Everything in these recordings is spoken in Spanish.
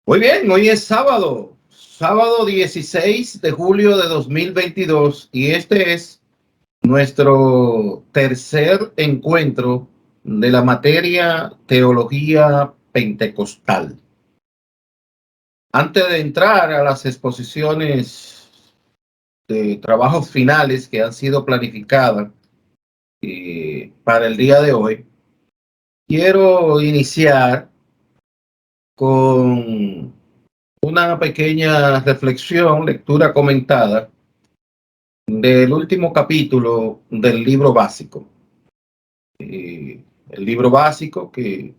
Muy bien, hoy es sábado 16 de julio de 2022 y este es nuestro tercer encuentro de la materia Teología Pentecostal. Antes de entrar a las exposiciones de trabajos finales que han sido planificadas para el día de hoy, quiero iniciar con una pequeña reflexión, lectura comentada del último capítulo del libro básico. El libro básico que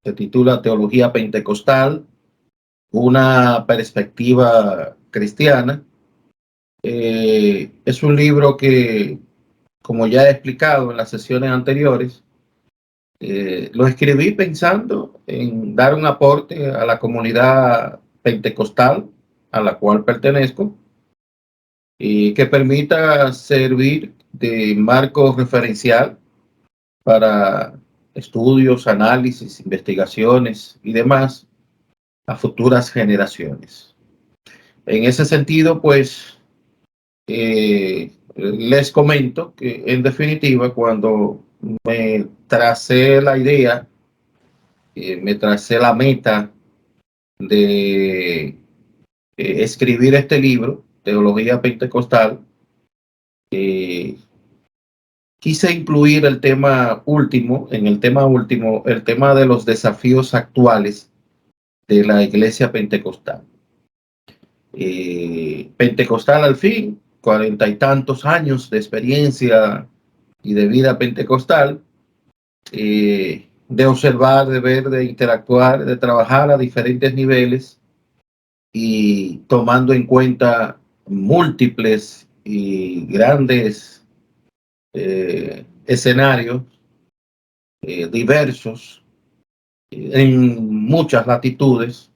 se titula Teología Pentecostal, una perspectiva cristiana. Es un libro que, como ya he explicado en las sesiones anteriores, lo escribí pensando en dar un aporte a la comunidad pentecostal a la cual pertenezco y que permita servir de marco referencial para estudios, análisis, investigaciones y demás a futuras generaciones. En ese sentido, pues, les comento que en definitiva, cuando me tracé la idea, me tracé la meta de escribir este libro, Teología Pentecostal, quise incluir el tema último, el tema de los desafíos actuales de la iglesia pentecostal. Pentecostal al fin, 40 y tantos años de experiencia y de vida pentecostal, de observar, de ver, de interactuar, de trabajar a diferentes niveles y tomando en cuenta múltiples y grandes escenarios diversos en muchas latitudes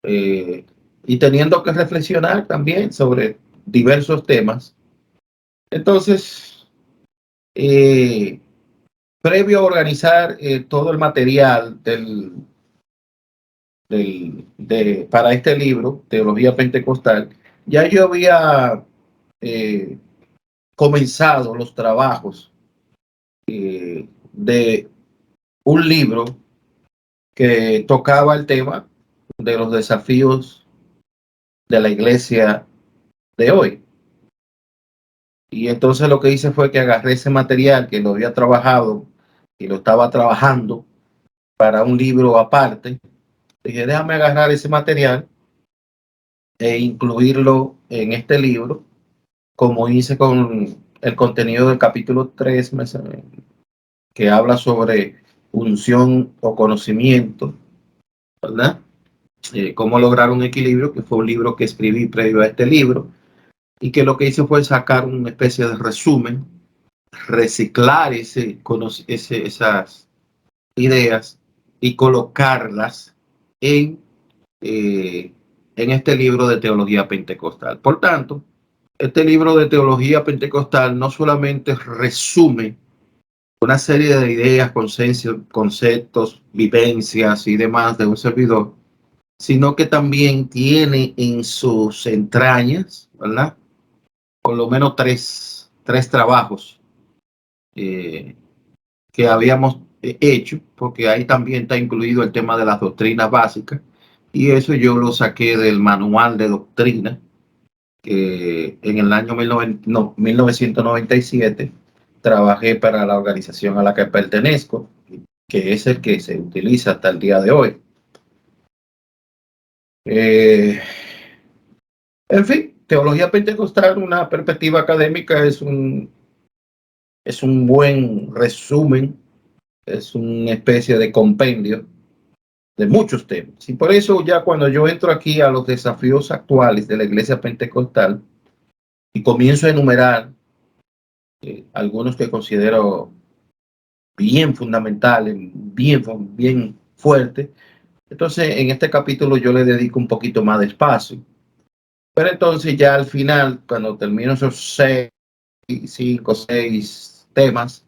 y teniendo que reflexionar también sobre diversos temas. Entonces, previo a organizar todo el material para este libro, Teología Pentecostal, ya yo había comenzado los trabajos de un libro que tocaba el tema de los desafíos de la iglesia de hoy. Y entonces lo que hice fue que agarré ese material que lo había trabajado y lo estaba trabajando para un libro aparte. Dije, déjame agarrar ese material e incluirlo en este libro, como hice con el contenido del capítulo 3, que habla sobre unción o conocimiento, ¿verdad? Cómo lograr un equilibrio, que fue un libro que escribí previo a este libro, y que lo que hice fue sacar una especie de resumen, reciclar esas ideas y colocarlas en este libro de teología pentecostal. Por tanto, este libro de teología pentecostal no solamente resume una serie de ideas, conceptos, vivencias y demás de un servidor, sino que también tiene en sus entrañas, ¿verdad? Por lo menos tres trabajos eh, que habíamos hecho, porque ahí también está incluido el tema de las doctrinas básicas, y eso yo lo saqué del manual de doctrina, que en el año 1997 trabajé para la organización a la que pertenezco, que es el que se utiliza hasta el día de hoy. En fin, teología pentecostal, una perspectiva académica, es un buen resumen, es una especie de compendio de muchos temas. Y por eso ya cuando yo entro aquí a los desafíos actuales de la iglesia pentecostal y comienzo a enumerar algunos que considero bien fundamentales, bien fuertes, entonces en este capítulo yo le dedico un poquito más de espacio. Pero entonces ya al final, cuando termino esos 5 o 6 temas,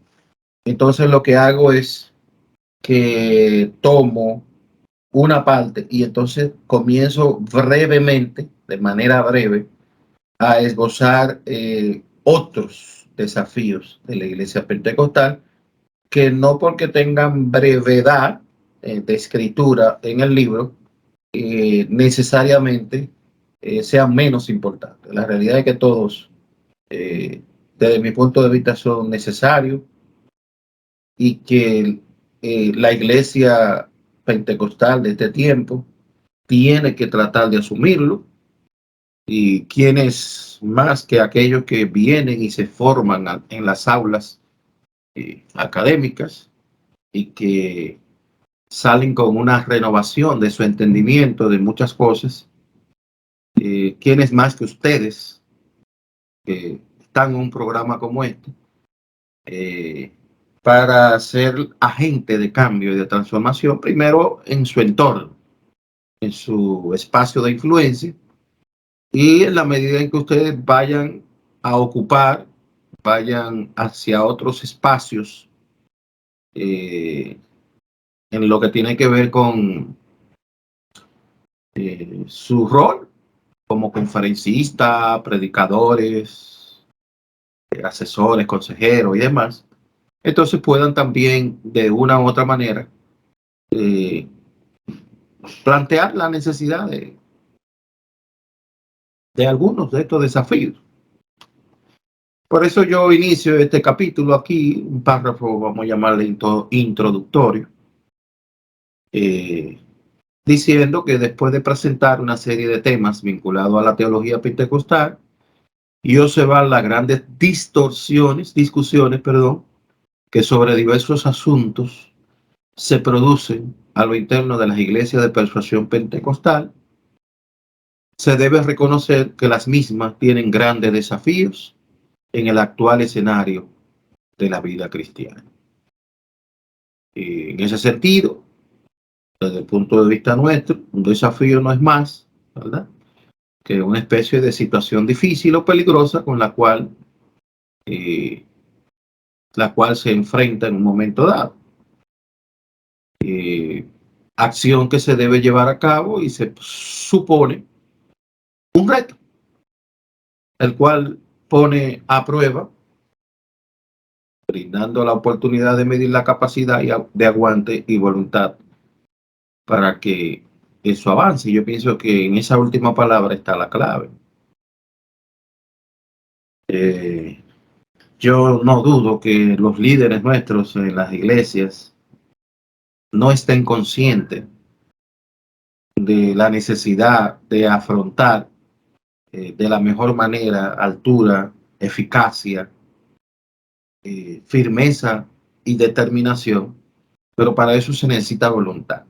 entonces lo que hago es que tomo una parte y entonces comienzo brevemente, de manera breve, a esbozar otros desafíos de la iglesia pentecostal que no porque tengan brevedad de escritura en el libro, necesariamente sean menos importantes. La realidad es que todos, desde mi punto de vista, son necesarios y que la iglesia pentecostal de este tiempo tiene que tratar de asumirlo, y quienes más que aquellos que vienen y se forman en las aulas académicas y que salen con una renovación de su entendimiento de muchas cosas, quienes más que ustedes que están en un programa como este, eh, para ser agente de cambio y de transformación, primero en su entorno, en su espacio de influencia, y en la medida en que ustedes vayan a ocupar, vayan hacia otros espacios, eh, en lo que tiene que ver con su rol como conferencista, predicadores, asesores, consejeros y demás, entonces puedan también de una u otra manera eh, plantear la necesidad de algunos de estos desafíos. Por eso yo inicio este capítulo aquí, un párrafo, vamos a llamarle introductorio, eh, diciendo que después de presentar una serie de temas vinculados a la teología pentecostal y observar las grandes discusiones, que sobre diversos asuntos se producen a lo interno de las iglesias de persuasión pentecostal, se debe reconocer que las mismas tienen grandes desafíos en el actual escenario de la vida cristiana. Y en ese sentido, desde el punto de vista nuestro, un desafío no es más, ¿verdad?, que una especie de situación difícil o peligrosa con eh, la cual se enfrenta en un momento dado. Eh, Acción que se debe llevar a cabo y se supone un reto, el cual pone a prueba, brindando la oportunidad de medir la capacidad de aguante y voluntad para que eso avance. Yo pienso que en esa última palabra está la clave. Eh, yo no dudo que los líderes nuestros en las iglesias no estén conscientes de la necesidad de afrontar de la mejor manera, altura, eficacia, firmeza y determinación, pero para eso se necesita voluntad.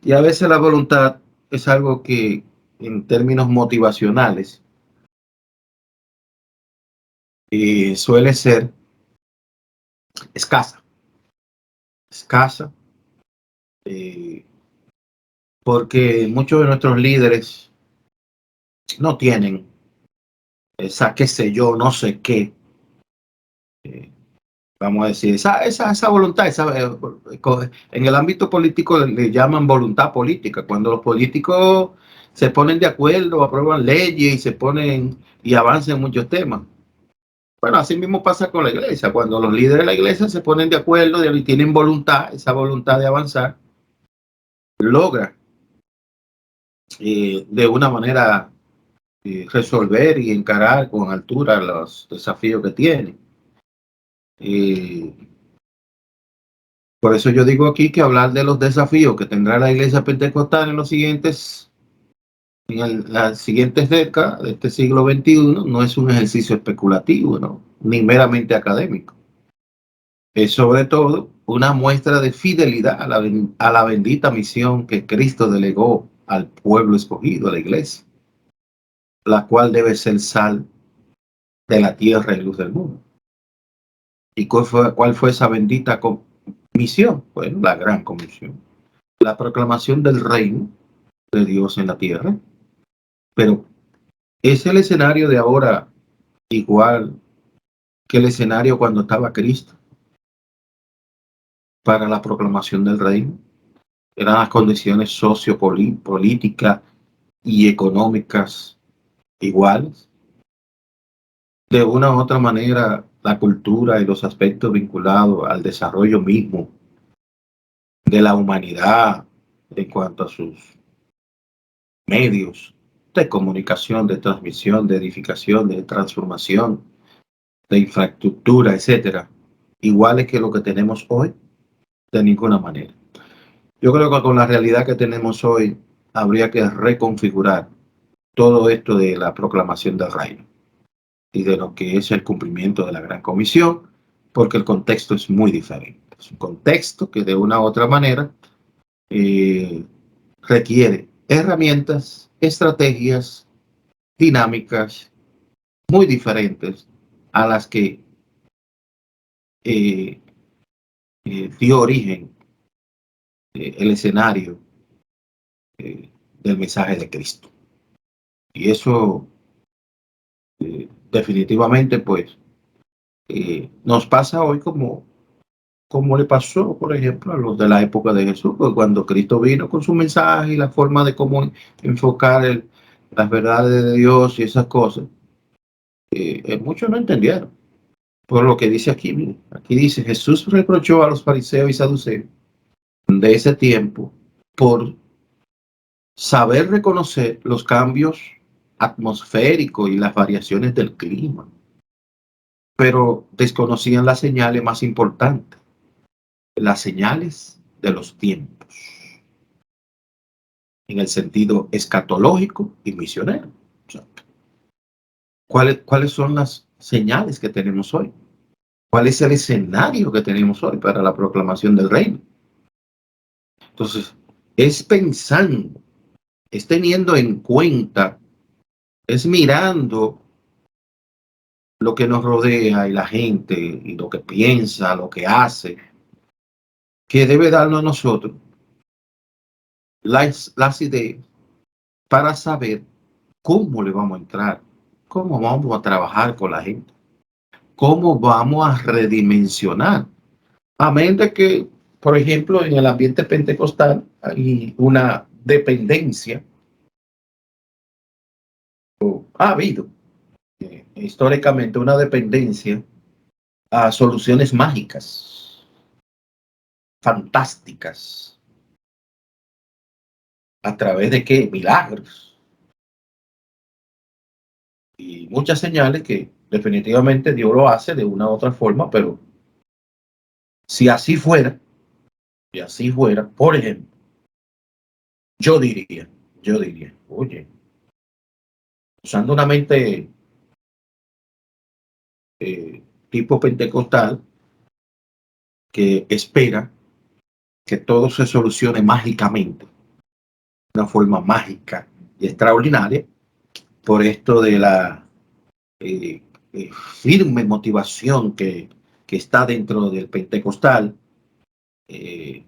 Y a veces la voluntad es algo que en términos motivacionales suele ser escasa, escasa, eh, porque muchos de nuestros líderes no tienen esa, qué sé yo, no sé qué, eh, vamos a decir, esa voluntad, en el ámbito político le llaman voluntad política, cuando los políticos se ponen de acuerdo, aprueban leyes y se ponen y avanzan muchos temas. Bueno, así mismo pasa con la iglesia, cuando los líderes de la iglesia se ponen de acuerdo y tienen voluntad, esa voluntad de avanzar, logra de una manera resolver y encarar con altura los desafíos que tiene. Por eso yo digo aquí que hablar de los desafíos que tendrá la iglesia pentecostal en las siguientes décadas de este siglo XXI no es un ejercicio especulativo, ¿no?, ni meramente académico. Es sobre todo una muestra de fidelidad a la bendita misión que Cristo delegó al pueblo escogido, a la iglesia, la cual debe ser sal de la tierra y luz del mundo. ¿Y cuál fue esa bendita misión? Bueno, la gran comisión, la proclamación del reino de Dios en la tierra. Pero es el escenario de ahora igual que el escenario cuando estaba Cristo para la proclamación del reino. eran las condiciones sociopolíticas y económicas iguales. De una u otra manera, la cultura y los aspectos vinculados al desarrollo mismo de la humanidad en cuanto a sus medios de comunicación, de transmisión, de edificación, de transformación, de infraestructura, etcétera, iguales que lo que tenemos hoy, de ninguna manera. Yo creo que con la realidad que tenemos hoy, habría que reconfigurar todo esto de la proclamación del reino y de lo que es el cumplimiento de la Gran Comisión, porque el contexto es muy diferente. Es un contexto que de una u otra manera eh, requiere herramientas, estrategias, dinámicas muy diferentes a las que eh, dio origen el escenario del mensaje de Cristo. Y eso definitivamente pues nos pasa hoy como le pasó, por ejemplo, a los de la época de Jesús, pues cuando Cristo vino con su mensaje y la forma de cómo enfocar las verdades de Dios y esas cosas, muchos no entendieron. Por lo que dice aquí, aquí dice, Jesús reprochó a los fariseos y saduceos de ese tiempo por saber reconocer los cambios atmosféricos y las variaciones del clima, pero desconocían las señales más importantes, las señales de los tiempos, en el sentido escatológico y misionero. O sea, ¿cuáles son las señales que tenemos hoy? ¿Cuál es el escenario que tenemos hoy para la proclamación del reino? Entonces, es pensando, es teniendo en cuenta, es mirando lo que nos rodea y la gente y lo que piensa, lo que hace, que debe darnos a nosotros las ideas para saber cómo le vamos a entrar, cómo vamos a trabajar con la gente, cómo vamos a redimensionar. Amén de que, por ejemplo, en el ambiente pentecostal hay una dependencia, o ha habido históricamente una dependencia a soluciones mágicas, fantásticas, a través de qué milagros y muchas señales que definitivamente Dios lo hace de una u otra forma, pero si así fuera, si así fuera, por ejemplo, yo diría, oye, usando una mente tipo pentecostal que espera que todo se solucione mágicamente, de una forma mágica y extraordinaria, por esto de la firme motivación que está dentro del pentecostal eh,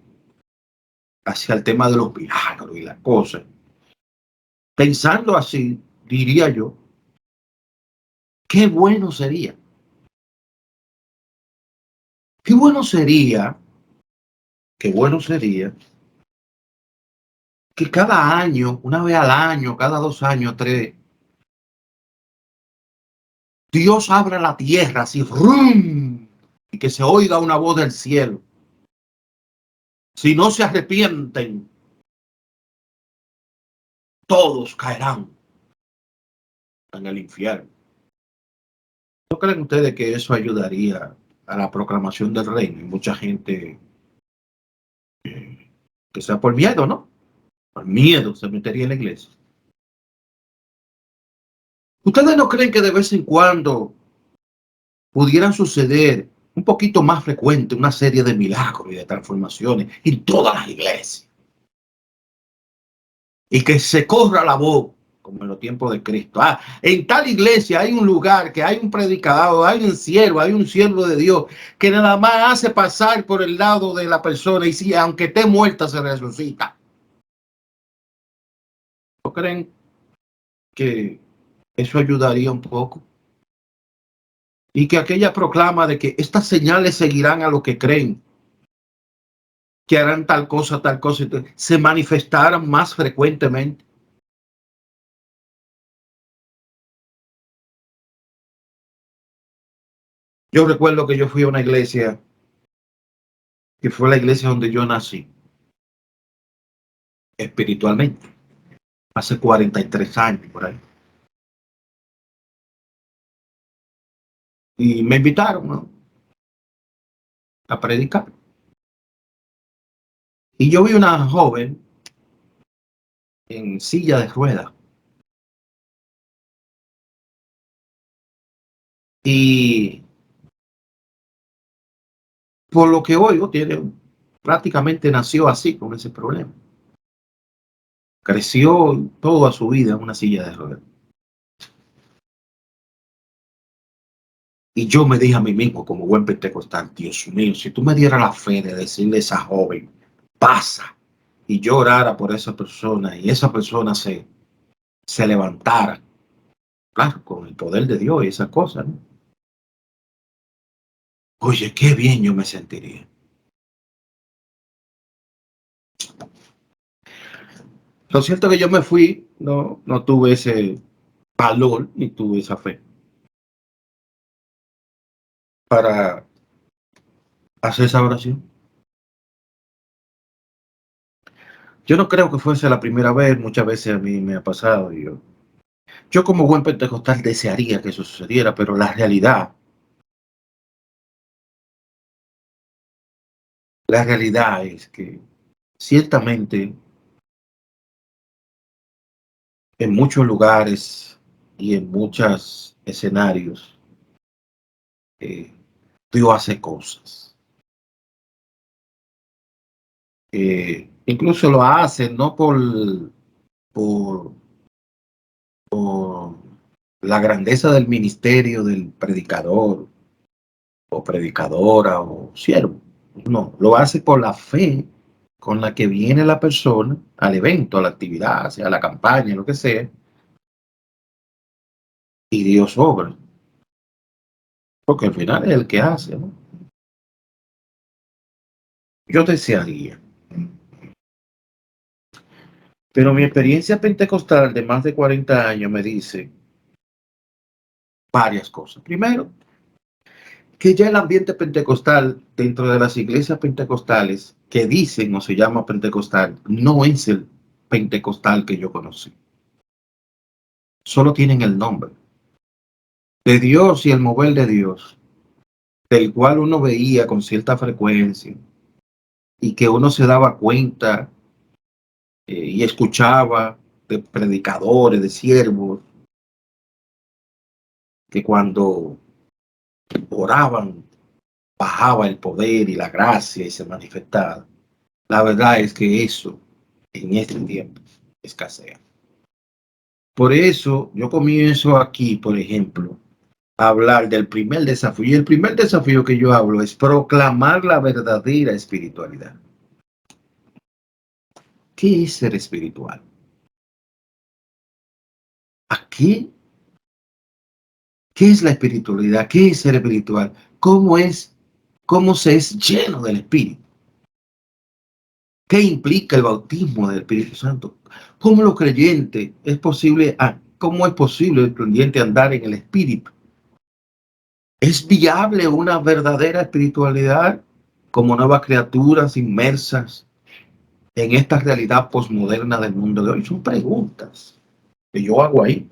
hacia el tema de los milagros y las cosas. Pensando así, diría yo, qué bueno sería, qué bueno sería, qué bueno sería que cada año, una vez al año, cada 2 años, tres, Dios abra la tierra así, ¡rum! Y que se oiga una voz del cielo. Si no se arrepienten, todos caerán en el infierno. ¿No creen ustedes que eso ayudaría a la proclamación del reino? Y mucha gente que sea por miedo, ¿no? Por miedo se metería en la iglesia. ¿Ustedes no creen que de vez en cuando pudieran suceder un poquito más frecuente una serie de milagros y de transformaciones en todas las iglesias? Y que se corra la voz, como en los tiempos de Cristo. Ah, en tal iglesia hay un lugar que hay un predicador, hay un siervo de Dios que nada más hace pasar por el lado de la persona y si aunque esté muerta se resucita. ¿No creen que eso ayudaría un poco? Y que aquella proclama de que estas señales seguirán a los que creen. que harán tal cosa, se manifestaran más frecuentemente. Yo recuerdo que yo fui a una iglesia, que fue la iglesia donde yo nací, espiritualmente, hace 43 años por ahí. Y me invitaron, ¿no?, a predicar. Y yo vi una joven en silla de ruedas. Y por lo que oigo, prácticamente nació así, con ese problema. Creció toda su vida en una silla de ruedas. Y yo me dije a mí mismo, como buen pentecostal, Dios mío, si tú me dieras la fe de decirle a esa joven, pasa, y yo orara por esa persona, y esa persona se levantara, claro, con el poder de Dios y esas cosas, ¿no? Oye, qué bien yo me sentiría. Lo cierto es que yo me fui, no tuve ese valor ni tuve esa fe para hacer esa oración. Yo no creo que fuese la primera vez, muchas veces a mí me ha pasado. Y yo como buen pentecostal desearía que eso sucediera, pero la realidad es que ciertamente en muchos lugares y en muchos escenarios eh, Dios hace cosas. Incluso lo hace no por, por la grandeza del ministerio del predicador o predicadora o siervo. No, lo hace por la fe con la que viene la persona al evento, a la actividad, sea la campaña, lo que sea, y Dios obra, porque al final es el que hace, ¿no? Yo desearía, pero mi experiencia pentecostal de más de 40 años me dice varias cosas. Primero, que ya el ambiente pentecostal dentro de las iglesias pentecostales que dicen o se llama pentecostal no es el pentecostal que yo conocí. Solo tienen el nombre de Dios y el mover de Dios, del cual uno veía con cierta frecuencia y que uno se daba cuenta y escuchaba de predicadores, de siervos, que cuando oraban bajaba el poder y la gracia y se manifestaba. La verdad es que eso en este tiempo escasea. Por eso yo comienzo aquí, por ejemplo, a hablar del primer desafío. Y el primer desafío que yo hablo es proclamar la verdadera espiritualidad. ¿Qué es ser espiritual? Aquí, ¿qué es la espiritualidad? ¿Qué es ser espiritual? ¿Cómo se es lleno del Espíritu? ¿Qué implica el bautismo del Espíritu Santo? ¿Cómo los creyentes es posible, cómo es posible el creyente andar en el Espíritu? ¿Es viable una verdadera espiritualidad como nuevas criaturas inmersas en esta realidad posmoderna del mundo de hoy? Son preguntas que yo hago ahí.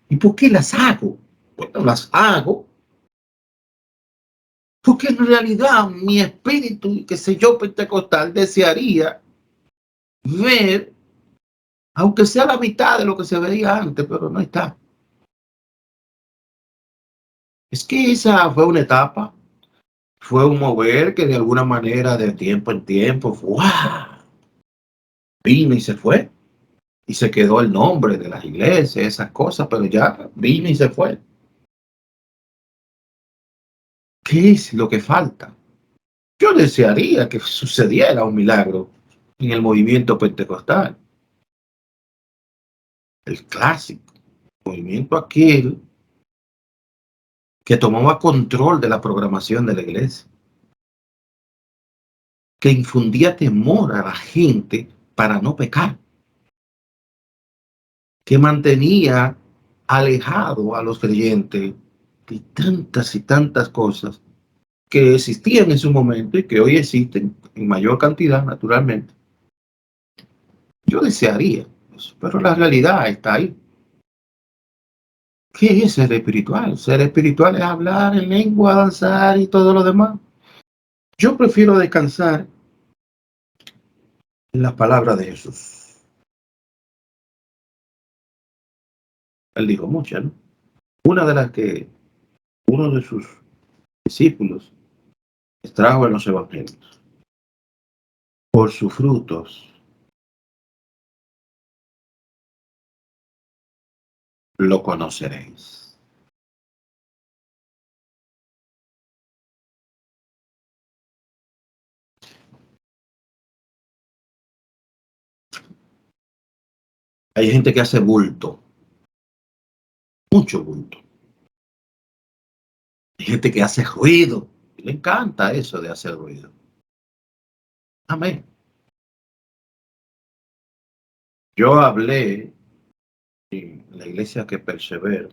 ¿Y por qué las hago? Bueno, las hago porque en realidad mi espíritu, qué sé yo, pentecostal, desearía ver, aunque sea la mitad de lo que se veía antes, pero no está. Es que esa fue una etapa, fue un mover que de alguna manera, de tiempo en tiempo, ¡wow!, vino y se fue. Y se quedó el nombre de las iglesias, esas cosas, pero ya vino y se fue. ¿Qué es lo que falta? Yo desearía que sucediera un milagro en el movimiento pentecostal, el clásico, movimiento aquel que tomaba control de la programación de la iglesia. que infundía temor a la gente para no pecar, que mantenía alejado a los creyentes de tantas y tantas cosas que existían en su momento y que hoy existen en mayor cantidad, naturalmente. Yo desearía eso, pero la realidad está ahí. ¿Qué es ser espiritual? Ser espiritual es hablar en lengua, danzar y todo lo demás. Yo prefiero descansar en la palabra de Jesús. Él dijo muchas, ¿no? Una de las que uno de sus discípulos extrajo en los evangelios. Por sus frutos lo conoceréis. Hay gente que hace bulto, mucho bulto. Hay gente que hace ruido. Le encanta eso de hacer ruido. Amén. Yo hablé en la iglesia que persevero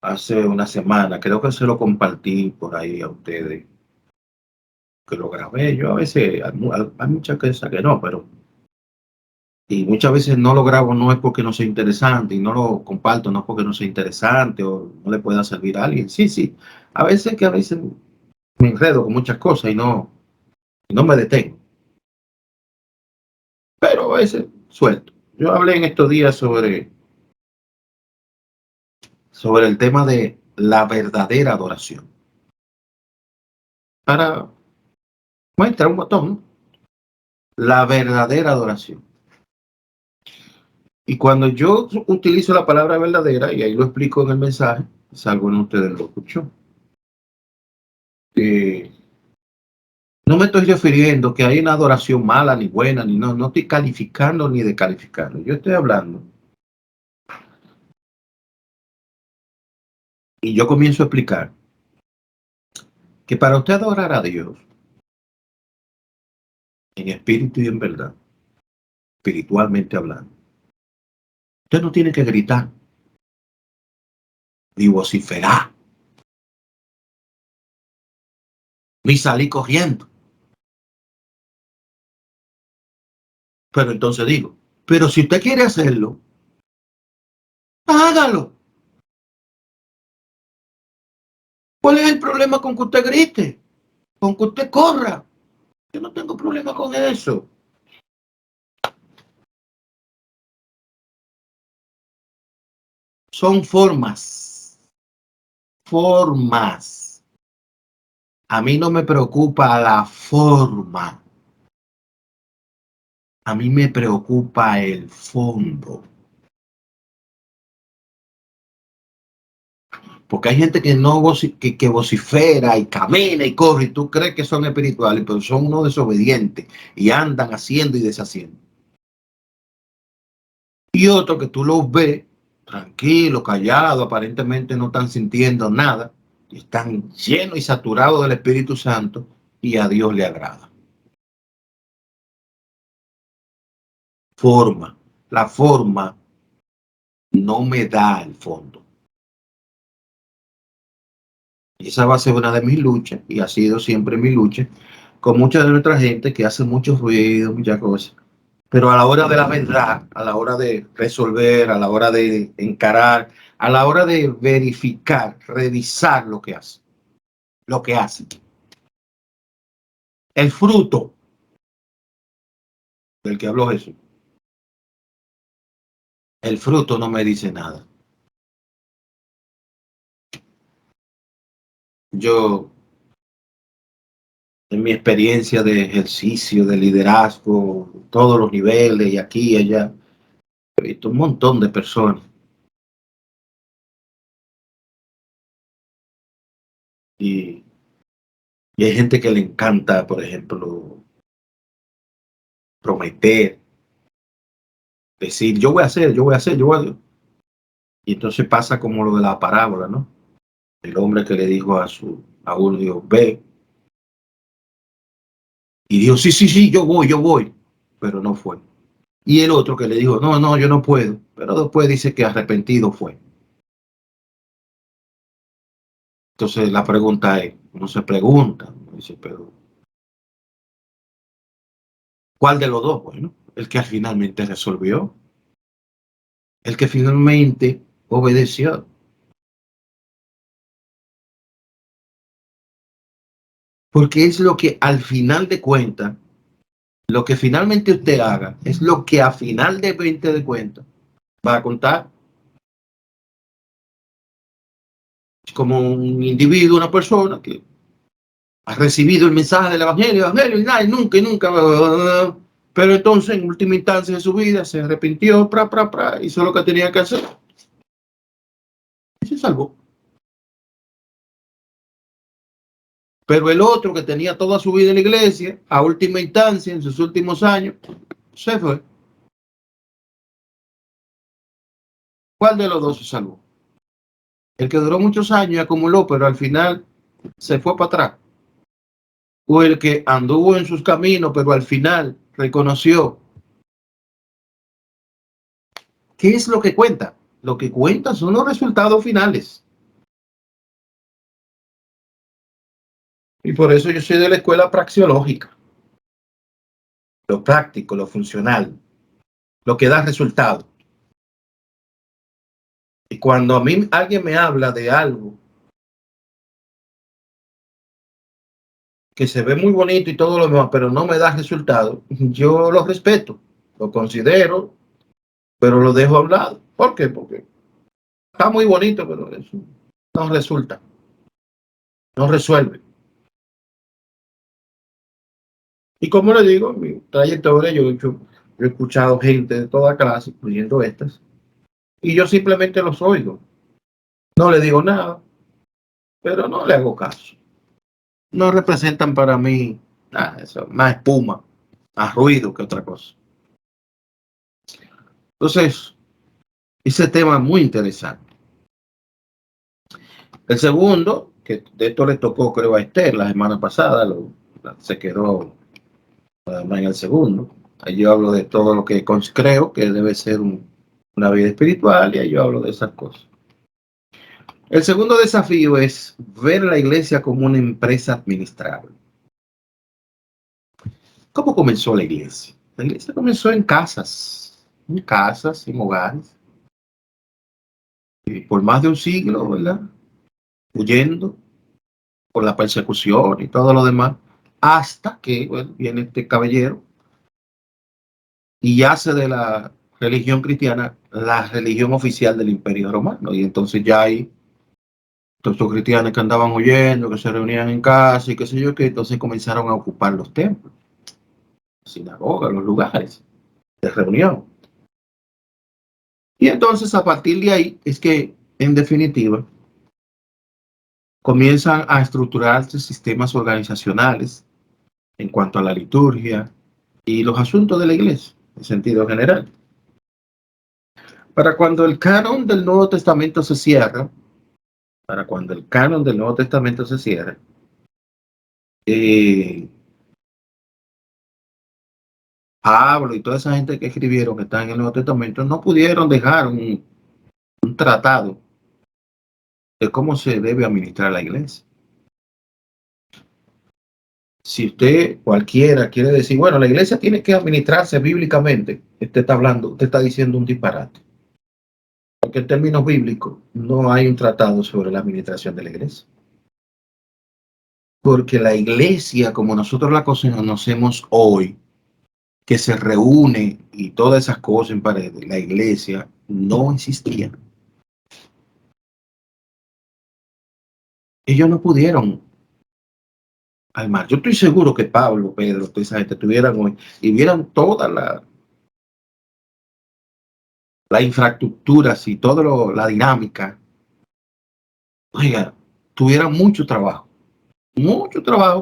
hace una semana. Creo que se lo compartí por ahí a ustedes, que lo grabé. Yo a veces, hay muchas cosas que no, pero y muchas veces no lo grabo no es porque no sea interesante y no lo comparto no es porque no sea interesante o no le pueda servir a alguien. Sí, sí. A veces me enredo con muchas cosas y no me detengo. Pero a veces suelto. Yo hablé en estos días sobre el tema de la verdadera adoración. Para muestra un botón, ¿no? La verdadera adoración. Y cuando yo utilizo la palabra verdadera, y ahí lo explico en el mensaje, si alguno de ustedes lo escuchó, eh, no me estoy refiriendo que hay una adoración mala ni buena, ni no estoy calificando ni descalificando. Yo estoy hablando y yo comienzo a explicar que para usted adorar a Dios en espíritu y en verdad, espiritualmente hablando, usted no tiene que gritar ni vociferar ni salir corriendo. Pero entonces digo, pero si usted quiere hacerlo, hágalo. ¿Cuál es el problema con que usted grite? Con que usted corra. Yo no tengo problema con eso. Son formas. Formas. A mí no me preocupa la forma. A mí me preocupa el fondo. Porque hay gente que no que vocifera y camina y corre y tú crees que son espirituales, pero son unos desobedientes y andan haciendo y deshaciendo. Y otro que tú los ves tranquilo, callado, aparentemente no están sintiendo nada, y están llenos y saturados del Espíritu Santo y a Dios le agrada. Forma. La forma no me da el fondo. Y esa va a ser una de mis luchas, y ha sido siempre mi lucha, con mucha de nuestra gente que hace mucho ruido, muchas cosas. Pero a la hora de la verdad, a la hora de resolver, a la hora de encarar, a la hora de verificar, revisar lo que hace. El fruto del que habló Jesús. El fruto no me dice nada. Yo, en mi experiencia de ejercicio, de liderazgo, todos los niveles y aquí y allá, he visto un montón de personas y, y hay gente que le encanta, por ejemplo, prometer, decir, yo voy a hacer, yo voy a hacer, yo voy a hacer. Y entonces pasa como lo de la parábola, ¿no? El hombre que le dijo a uno, dijo, ve Y dijo, sí, sí, sí, yo voy, pero no fue. Y el otro que le dijo, no, no, yo no puedo, pero después dice que arrepentido fue. Entonces la pregunta es, uno se pregunta, dice, pero ¿cuál de los dos? Bueno, el que finalmente resolvió, el que finalmente obedeció. Porque es lo que al final de cuentas, lo que finalmente usted haga, es lo que a final de 20 de cuentas va a contar como un individuo, una persona que ha recibido el mensaje del evangelio, y nunca, y nunca, pero entonces en última instancia de su vida se arrepintió, hizo lo que tenía que hacer y se salvó. Pero el otro que tenía toda su vida en la iglesia, a última instancia, en sus últimos años, se fue. ¿Cuál de los dos se salvó? El que duró muchos años y acumuló, pero al final se fue para atrás. O el que anduvo en sus caminos, pero al final reconoció. ¿Qué es lo que cuenta? Lo que cuenta son los resultados finales. Y por eso yo soy de la escuela praxeológica. Lo práctico, lo funcional, lo que da resultado. Y cuando a mí alguien me habla de algo que se ve muy bonito y todo lo demás, pero no me da resultado, yo lo respeto, lo considero, pero lo dejo a un lado. ¿Por qué? Porque está muy bonito, pero eso no resulta, no resuelve. Y como le digo, en mi trayectoria yo he escuchado gente de toda clase, incluyendo estas, y yo simplemente los oigo. No le digo nada, pero no le hago caso. No representan para mí nada, eso, más espuma, más ruido que otra cosa. Entonces, ese tema es muy interesante. El segundo, que de esto le tocó creo a Esther la semana pasada, se quedó en el segundo. Ahí yo hablo de todo lo que creo que debe ser una vida espiritual y ahí yo hablo de esas cosas. El segundo desafío es ver la iglesia como una empresa administrable. ¿Cómo comenzó la iglesia? La iglesia comenzó en casas, en hogares, y por más de un siglo, ¿verdad? Huyendo por la persecución y todo lo demás, hasta que bueno, viene este caballero y hace de la religión cristiana la religión oficial del Imperio Romano. Y entonces ya hay todos estos cristianos que andaban huyendo, que se reunían en casa y qué sé yo, que entonces comenzaron a ocupar los templos, sinagogas, los lugares de reunión. Y entonces a partir de ahí es que, en definitiva, comienzan a estructurarse sistemas organizacionales en cuanto a la liturgia y los asuntos de la iglesia, en sentido general. Para cuando el canon del Nuevo Testamento se cierra, para cuando el canon del Nuevo Testamento se cierra, eh, Pablo y toda esa gente que escribieron que están en el Nuevo Testamento no pudieron dejar un tratado de cómo se debe administrar la iglesia. Si usted cualquiera quiere decir, bueno, la iglesia tiene que administrarse bíblicamente, usted está hablando, usted está diciendo un disparate. Porque en términos bíblicos no hay un tratado sobre la administración de la iglesia. Porque la iglesia, como nosotros la conocemos hoy, que se reúne y todas esas cosas en paredes, la iglesia no existía. Ellos no pudieron armar. Yo estoy seguro que Pablo, Pedro, toda esa gente estuvieran hoy y vieran toda la infraestructura y toda la dinámica. Oiga, tuvieran mucho trabajo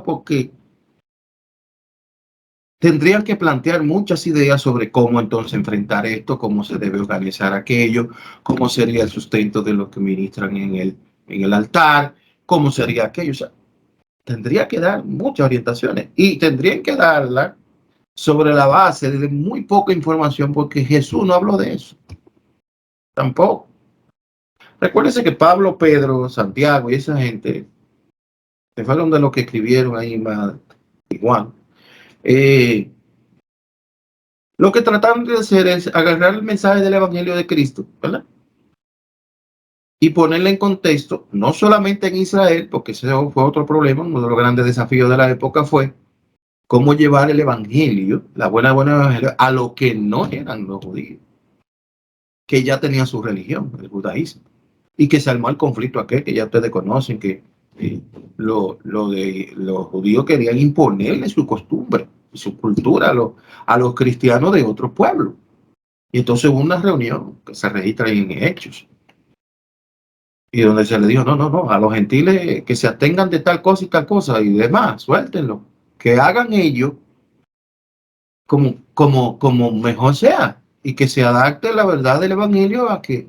porque tendrían que plantear muchas ideas sobre cómo entonces enfrentar esto, cómo se debe organizar aquello, cómo sería el sustento de los que ministran en el altar, cómo sería aquello. O sea, tendría que dar muchas orientaciones y tendrían que darla sobre la base de muy poca información, porque Jesús no habló de eso tampoco. Recuérdense que Pablo, Pedro, Santiago y esa gente, que fueron de los que escribieron ahí más, y Juan, lo que trataron de hacer es agarrar el mensaje del Evangelio de Cristo, ¿verdad? Y ponerle en contexto, no solamente en Israel, porque ese fue otro problema, uno de los grandes desafíos de la época fue cómo llevar el Evangelio, la buena Evangelio, a los que no eran los judíos, que ya tenían su religión, el judaísmo, y que se armó el conflicto aquel que ya ustedes conocen, que los judíos querían imponerle su costumbre, su cultura a los cristianos de otros pueblos. Y entonces hubo una reunión que se registra en Hechos, y donde se le dijo, no, no, no, a los gentiles que se atengan de tal cosa y tal cosa, y demás, suéltenlo, que hagan ellos como mejor sea, y que se adapte la verdad del evangelio a que,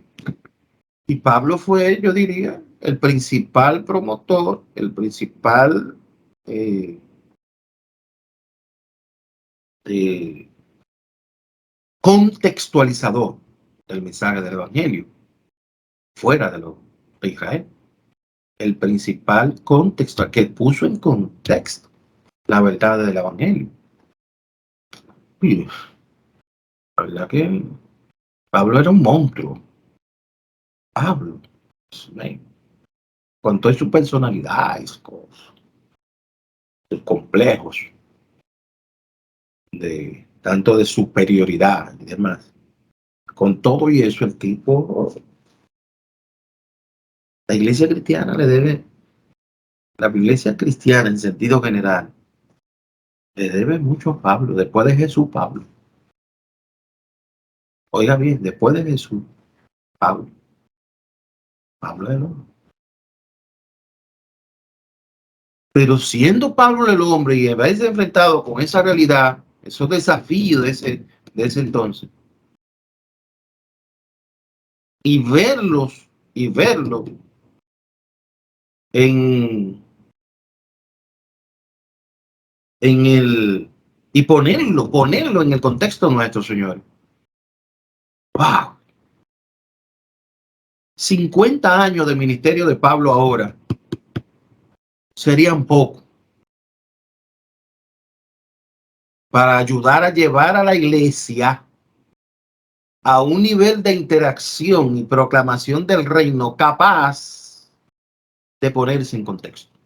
y Pablo fue, yo diría, el principal promotor, el principal eh, eh, contextualizador del mensaje del evangelio fuera de Israel, el principal contexto que puso en contexto la verdad del evangelio. Y la verdad que Pablo era un monstruo. Pablo, con toda su personalidad y sus complejos, tanto de superioridad y demás. Con todo y eso, el tipo, la iglesia cristiana le debe, la iglesia cristiana en sentido general, le debe mucho a Pablo, después de Jesús, Pablo. Oiga bien, después de Jesús, Pablo. Pablo es el hombre. Pero siendo Pablo el hombre y haberse enfrentado con esa realidad, esos desafíos de ese entonces, y verlo en, en el, y ponerlo en el contexto nuestro, señor. ¡Wow! 50 años de ministerio de Pablo ahora serían poco para ayudar a llevar a la iglesia a un nivel de interacción y proclamación del reino capaz de ponerse en contexto.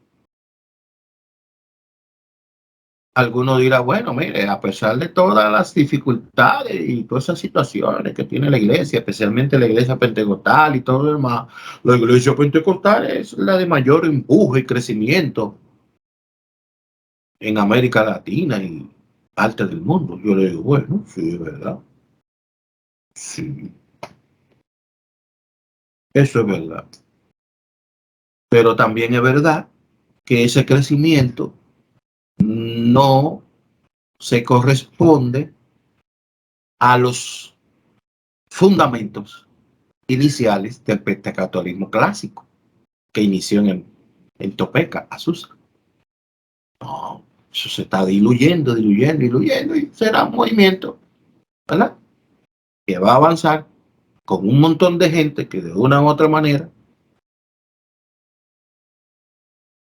Alguno dirá, bueno, mire, a pesar de todas las dificultades y todas esas situaciones que tiene la iglesia, especialmente la iglesia pentecostal y todo lo demás, la iglesia pentecostal es la de mayor empuje y crecimiento en América Latina y parte del mundo. Yo le digo, bueno, sí, es verdad. Sí, eso es verdad. Pero también es verdad que ese crecimiento no se corresponde a los fundamentos iniciales del pentecostalismo clásico que inició en Topeka, Azusa. No, eso se está diluyendo y será un movimiento, ¿verdad? Que va a avanzar con un montón de gente que de una u otra manera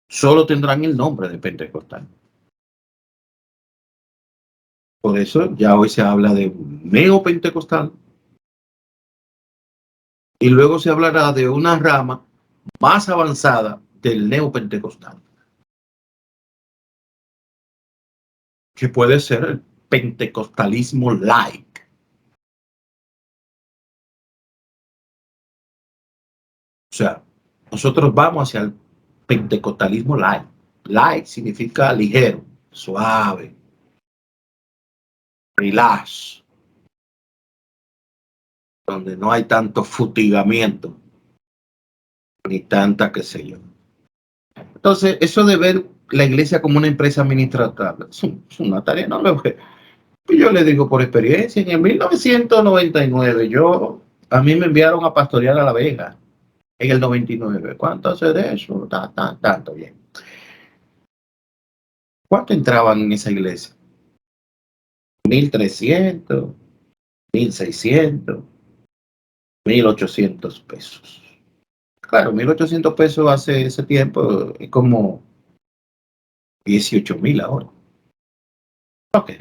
solo tendrán el nombre de pentecostal. Por eso ya hoy se habla de neopentecostal y luego se hablará de una rama más avanzada del neopentecostal, que puede ser el pentecostalismo light. O sea, nosotros vamos hacia el pentecostalismo light. Light significa ligero, suave, relax, donde no hay tanto futigamiento, ni tanta qué sé yo. Entonces, eso de ver la iglesia como una empresa administrativa es una tarea enorme. Yo le digo por experiencia, en el 1999, a mí me enviaron a pastorear a La Vega, en el 99. ¿Cuánto hace de eso? Tanto bien. ¿Cuánto entraban en esa iglesia? 1.300, 1.600, 1.800 pesos. Claro, 1.800 pesos hace ese tiempo es como 18.000 ahora. Ok.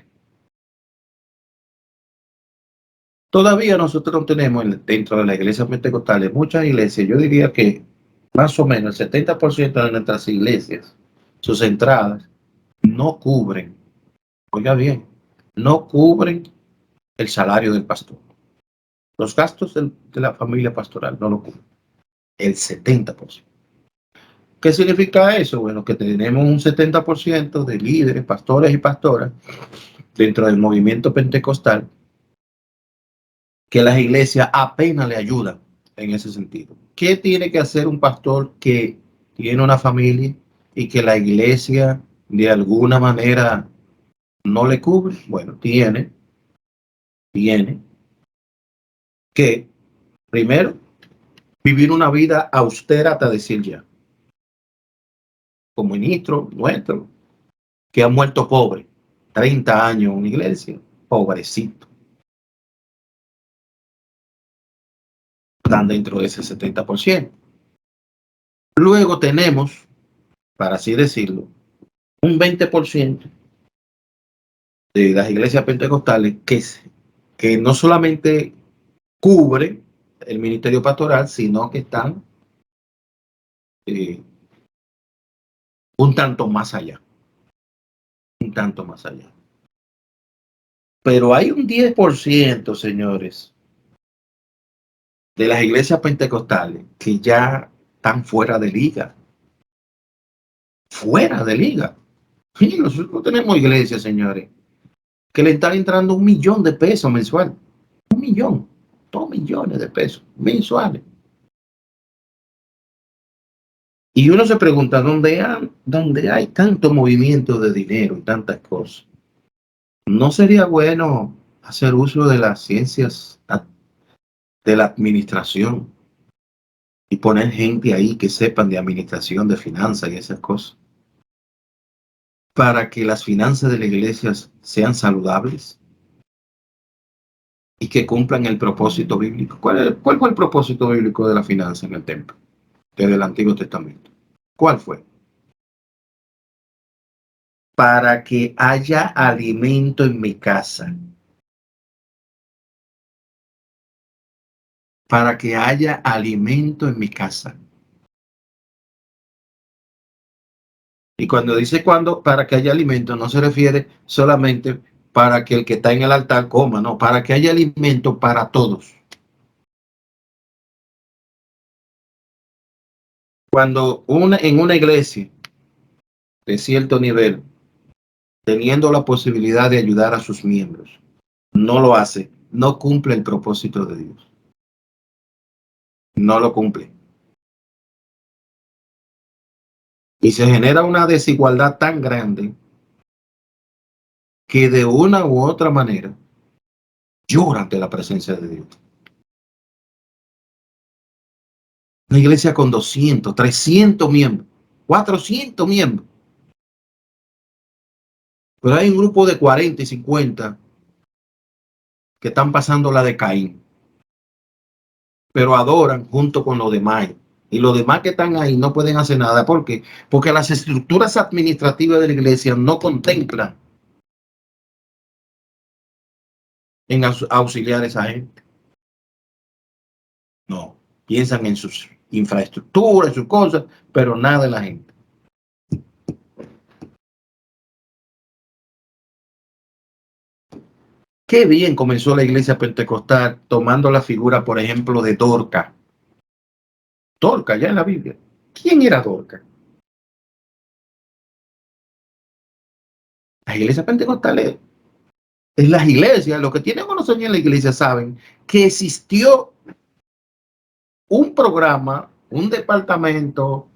Todavía nosotros tenemos dentro de la iglesia pentecostal, muchas iglesias, yo diría que más o menos el 70% de nuestras iglesias, sus entradas, no cubren, oiga bien, no cubren el salario del pastor. Los gastos de la familia pastoral no lo cubren. El 70%. ¿Qué significa eso? Bueno, que tenemos un 70% de líderes, pastores y pastoras dentro del movimiento pentecostal que las iglesias apenas le ayudan en ese sentido. ¿Qué tiene que hacer un pastor que tiene una familia y que la iglesia de alguna manera no le cubre? Bueno, tiene que primero vivir una vida austera hasta decir ya. Como ministro nuestro, que ha muerto pobre, 30 años en una iglesia, pobrecito. Están dentro de ese 70%. Luego tenemos, para así decirlo, un 20% de las iglesias pentecostales que no solamente cubre el ministerio pastoral, sino que están eh, un tanto más allá, un tanto más allá. Pero hay un 10%, señores, de las iglesias pentecostales que ya están fuera de liga. Fuera de liga. Sí, nosotros tenemos iglesias, señores, que le están entrando 1.000.000 de pesos mensual. 1.000.000, 2.000.000 de pesos mensuales. Y uno se pregunta, ¿dónde hay tanto movimiento de dinero y tantas cosas? ¿No sería bueno hacer uso de las ciencias de la administración y poner gente ahí que sepan de administración, de finanzas y esas cosas, para que las finanzas de la iglesia sean saludables y que cumplan el propósito bíblico? ¿Cuál fue el propósito bíblico de la finanza en el templo desde el Antiguo Testamento? ¿Cuál fue? Para que haya alimento en mi casa. Para que haya alimento en mi casa. Y cuando dice para que haya alimento, no se refiere solamente para que el que está en el altar coma, no, para que haya alimento para todos. Cuando en una iglesia de cierto nivel, teniendo la posibilidad de ayudar a sus miembros, no lo hace, no cumple el propósito de Dios. No lo cumple. Y se genera una desigualdad tan grande que de una u otra manera llora ante la presencia de Dios. Una iglesia con 200, 300 miembros, 400 miembros. Pero hay un grupo de 40 y 50 que están pasando la de Caín, pero adoran junto con los demás. Y los demás que están ahí no pueden hacer nada. ¿Por qué? Porque las estructuras administrativas de la iglesia no contemplan en auxiliar a esa gente. No, piensan en sus infraestructuras, en sus cosas, pero nada en la gente. Qué bien comenzó la iglesia pentecostal tomando la figura, por ejemplo, de Dorca. Dorca, ya en la Biblia. ¿Quién era Dorca? Las iglesias pentecostales, en las iglesias, los que tienen unos años en la iglesia saben que existió un programa, un departamento,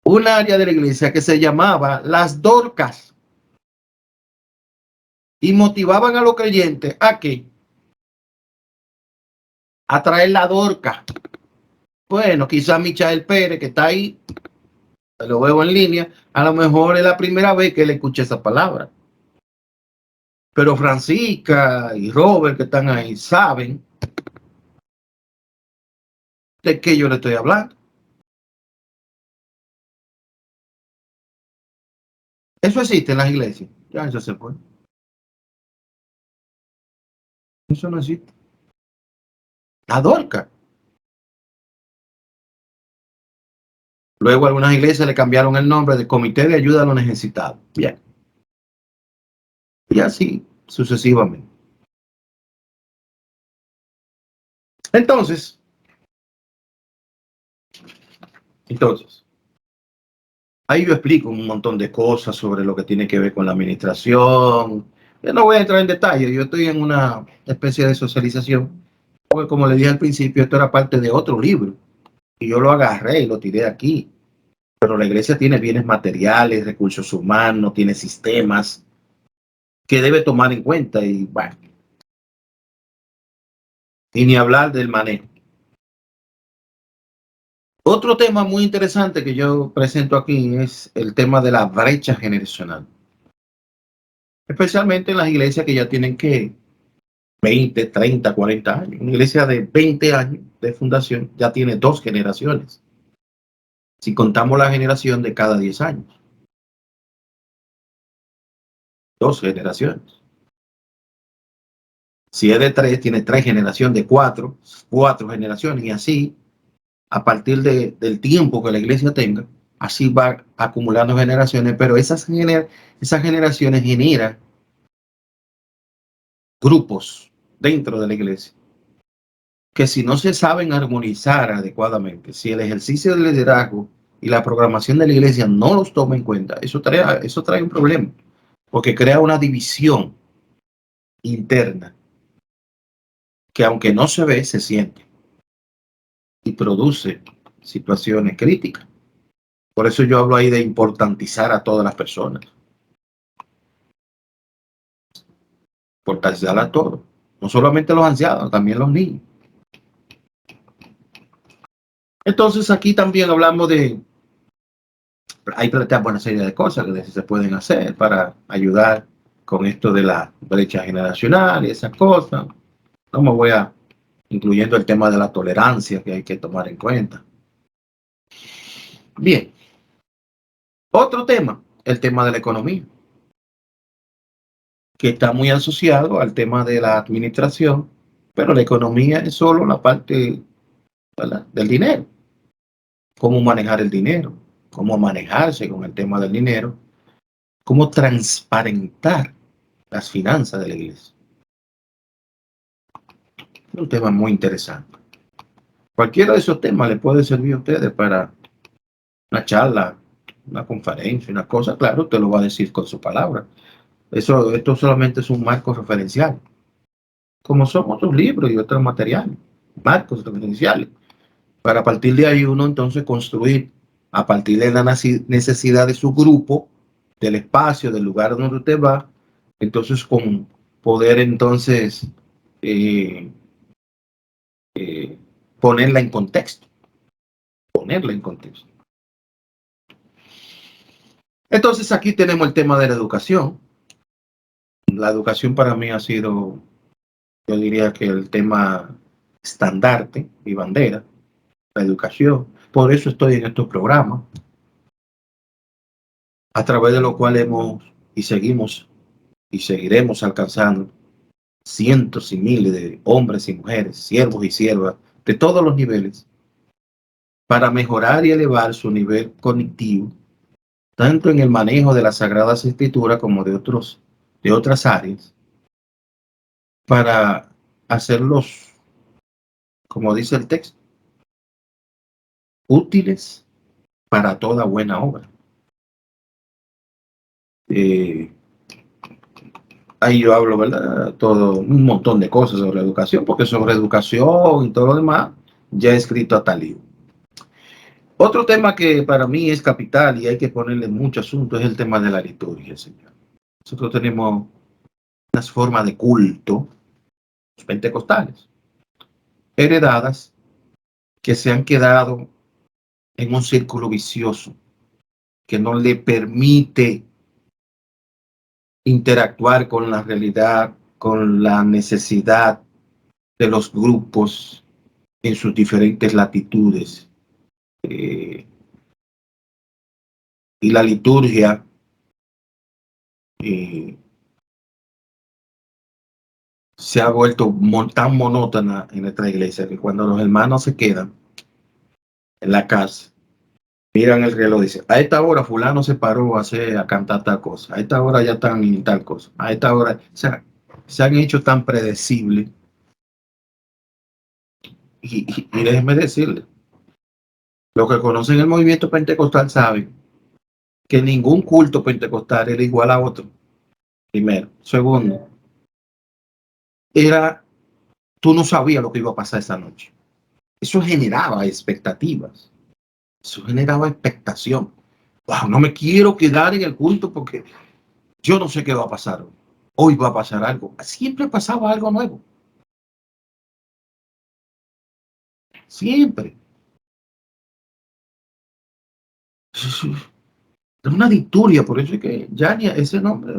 un área de la iglesia que se llamaba las Dorcas y motivaban a los creyentes a que a traer la Dorca. Bueno, quizá Michael Pérez, que está ahí, lo veo en línea, a lo mejor es la primera vez que le escuché esa palabra. Pero Francisca y Robert que están ahí saben de qué yo le estoy hablando. Eso existe en las iglesias. Ya eso se fue. Eso no existe. La Dorca. Luego algunas iglesias le cambiaron el nombre de Comité de Ayuda a los Necesitados. Bien. Y así sucesivamente. Entonces, entonces, ahí yo explico un montón de cosas sobre lo que tiene que ver con la administración. Yo no voy a entrar en detalle, yo estoy en una especie de socialización, porque como le dije al principio, esto era parte de otro libro, y yo lo agarré y lo tiré aquí. Pero la iglesia tiene bienes materiales, recursos humanos, tiene sistemas que debe tomar en cuenta, y bueno, y ni hablar del manejo. Otro tema muy interesante que yo presento aquí es el tema de la brecha generacional, especialmente en las iglesias que ya tienen que 20, 30, 40 años. Una iglesia de 20 años de fundación ya tiene dos generaciones, si contamos la generación de cada 10 años, dos generaciones. Si es de tres, tiene tres generaciones, de cuatro, cuatro generaciones, y así, a partir del tiempo que la iglesia tenga, así va acumulando generaciones, pero esas generaciones generan grupos dentro de la iglesia que, si no se saben armonizar adecuadamente, si el ejercicio del liderazgo y la programación de la iglesia no los toma en cuenta, eso trae un problema, porque crea una división interna que, aunque no se ve, se siente y produce situaciones críticas. Por eso yo hablo ahí de importantizar a todas las personas, importantizar a todos, no solamente los ancianos, también los niños. Entonces aquí también hablamos de, hay una serie de cosas que se pueden hacer para ayudar con esto de la brecha generacional y esas cosas. No me voy a, incluyendo el tema de la tolerancia que hay que tomar en cuenta. Bien, otro tema, el tema de la economía, que está muy asociado al tema de la administración, pero la economía es solo la parte, ¿verdad?, del dinero. Cómo manejar el dinero, cómo manejarse con el tema del dinero, cómo transparentar las finanzas de la iglesia. Es un tema muy interesante. Cualquiera de esos temas le puede servir a ustedes para una charla, una conferencia, una cosa. Claro, usted lo va a decir con su palabra. Esto solamente es un marco referencial, como son otros libros y otros materiales, marcos referenciales, para, a partir de ahí, uno entonces construir, a partir de la necesidad de su grupo, del espacio, del lugar donde usted va, entonces con poder entonces eh, eh, ponerla en contexto, ponerla en contexto. Entonces aquí tenemos el tema de la educación. La educación para mí ha sido, yo diría que el tema estandarte y bandera, la educación. Por eso estoy en estos programas, a través de los cuales hemos y seguimos y seguiremos alcanzando cientos y miles de hombres y mujeres, siervos y siervas de todos los niveles, para mejorar y elevar su nivel cognitivo, tanto en el manejo de las Sagradas Escrituras como de otras áreas, para hacerlos, como dice el texto, útiles para toda buena obra. Eh, Ahí yo hablo, ¿verdad? Todo, un montón de cosas sobre educación, porque sobre educación y todo lo demás ya he escrito hasta libro. Otro tema que para mí es capital y hay que ponerle mucho asunto es el tema de la liturgia, señor. Nosotros tenemos unas formas de culto, los pentecostales, heredadas, que se han quedado en un círculo vicioso, que no le permite interactuar con la realidad, con la necesidad de los grupos en sus diferentes latitudes. Y la liturgia se ha vuelto tan monótona en nuestra iglesia que cuando los hermanos se quedan en la casa, miran el reloj y dicen, a esta hora fulano se paró a cantar tal cosa, a esta hora ya están en tal cosa, a esta hora, o sea, se han hecho tan predecibles. Y déjenme decirle, los que conocen el movimiento pentecostal saben que ningún culto pentecostal era igual a otro, primero. Segundo, tú no sabías lo que iba a pasar esa noche. Eso generaba expectativas, eso generaba expectación. Wow, no me quiero quedar en el culto porque yo no sé qué va a pasar hoy. Hoy va a pasar algo. Siempre pasaba algo nuevo. Siempre. Es una liturgia, por eso es que ya ni ese nombre,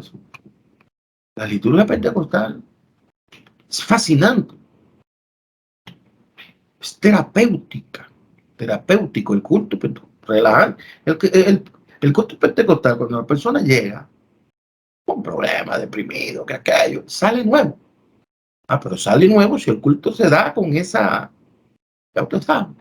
la liturgia pentecostal, es fascinante, es terapéutica, terapéutico el culto, relajante. El culto pentecostal, cuando la persona llega con problemas, deprimido, que aquello, sale nuevo. Ah, pero sale nuevo si el culto se da con esa, ya usted sabe.